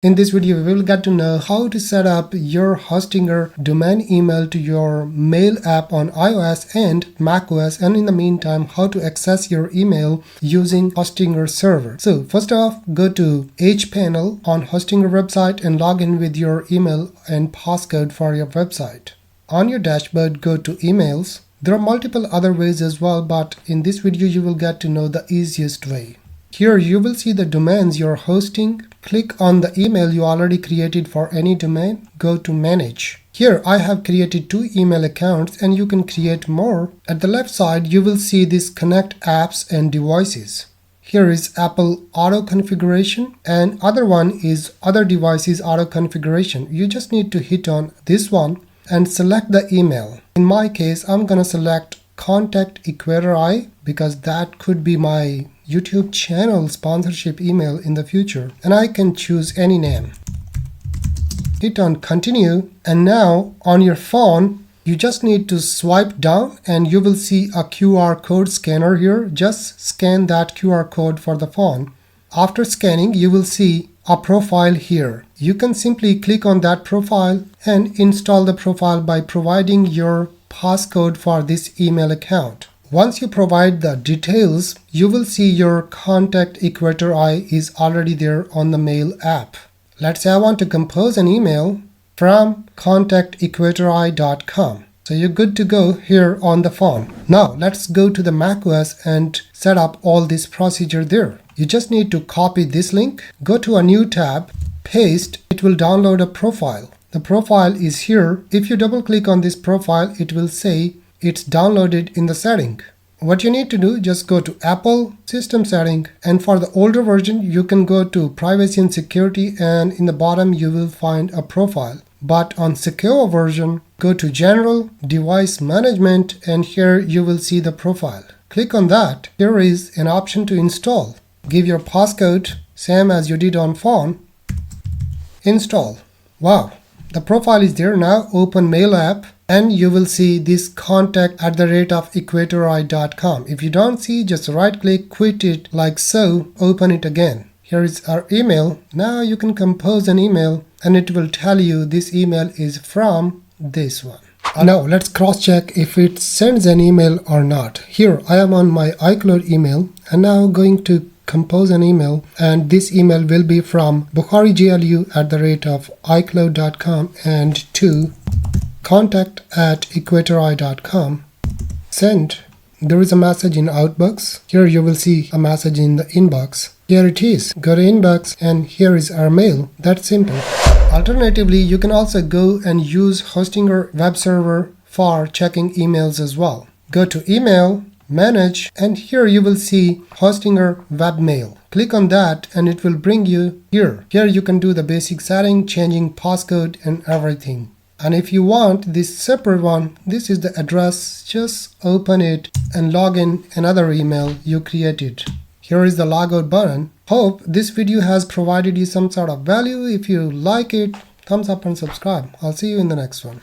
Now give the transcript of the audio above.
In this video, we will get to know how to set up your Hostinger domain email to your mail app on iOS and macOS, and in the meantime, how to access your email using Hostinger server. So first off, go to hPanel on Hostinger website and log in with your email and passcode for your website. On your dashboard, go to emails. There are multiple other ways as well, but in this video, you will get to know the easiest way. Here you will see the domains you're hosting. Click on the email you already created for any domain. Go to Manage. Here I have created 2 email accounts and you can create more. At the left side you will see this Connect Apps and Devices. Here is Apple Auto Configuration and other one is Other Devices Auto Configuration. You just need to hit on this one and select the email. In my case, I'm gonna select Contact 𝒄𝒂𝒅𝒂𝒂 because that could be my YouTube channel sponsorship email in the future, and I can choose any name. Hit on Continue, and now on your phone you just need to swipe down and you will see a QR code scanner here. Just scan that QR code for the phone. After scanning, you will see a profile here. You can simply click on that profile and install the profile by providing your passcode for this email account. Once you provide the details, you will see your Contact 𝒄𝒂𝒅𝒂𝒂 is already there on the mail app. Let's say I want to compose an email from contact𝒄𝒂𝒅𝒂𝒂.com. So you're good to go here on the phone. Now let's go to the macOS and set up all this procedure there. You just need to copy this link, go to a new tab, paste, it will download a profile. The profile is here. If you double click on this profile, it will say it's downloaded in the setting. What you need to do, just go to Apple System Setting, and for the older version you can go to Privacy and Security, and in the bottom you will find a profile. But on secure version, go to General, Device Management, and here you will see the profile. Click on that. Here is an option to install. Give your passcode, same as you did on phone. Install. Wow, the profile is there now. Open Mail app. And you will see this contact@𝒄𝒂𝒅𝒂𝒂𝒂.com. If you don't see, just right click, quit it like so, open it again. Here is our email. Now you can compose an email and it will tell you this email is from this one. Now let's cross check if it sends an email or not. Here I am on my iCloud email and now going to compose an email, and this email will be from @icloud.com and to contact@𝒄𝒂𝒅𝒂𝒂𝒂.com. Send. There is a message in Outbox. Here you will see a message in the inbox. Here it is. Go to inbox and here is our mail. That's simple. Alternatively, you can also go and use Hostinger web server for checking emails as well. Go to Email, Manage, and here you will see Hostinger webmail. Click on that and it will bring you here. Here you can do the basic setting, changing passcode and everything. And if you want this separate one, this is the address. Just open it and log in another email you created. Here is the logout button. Hope this video has provided you some sort of value. If you like it, thumbs up and subscribe. I'll see you in the next one.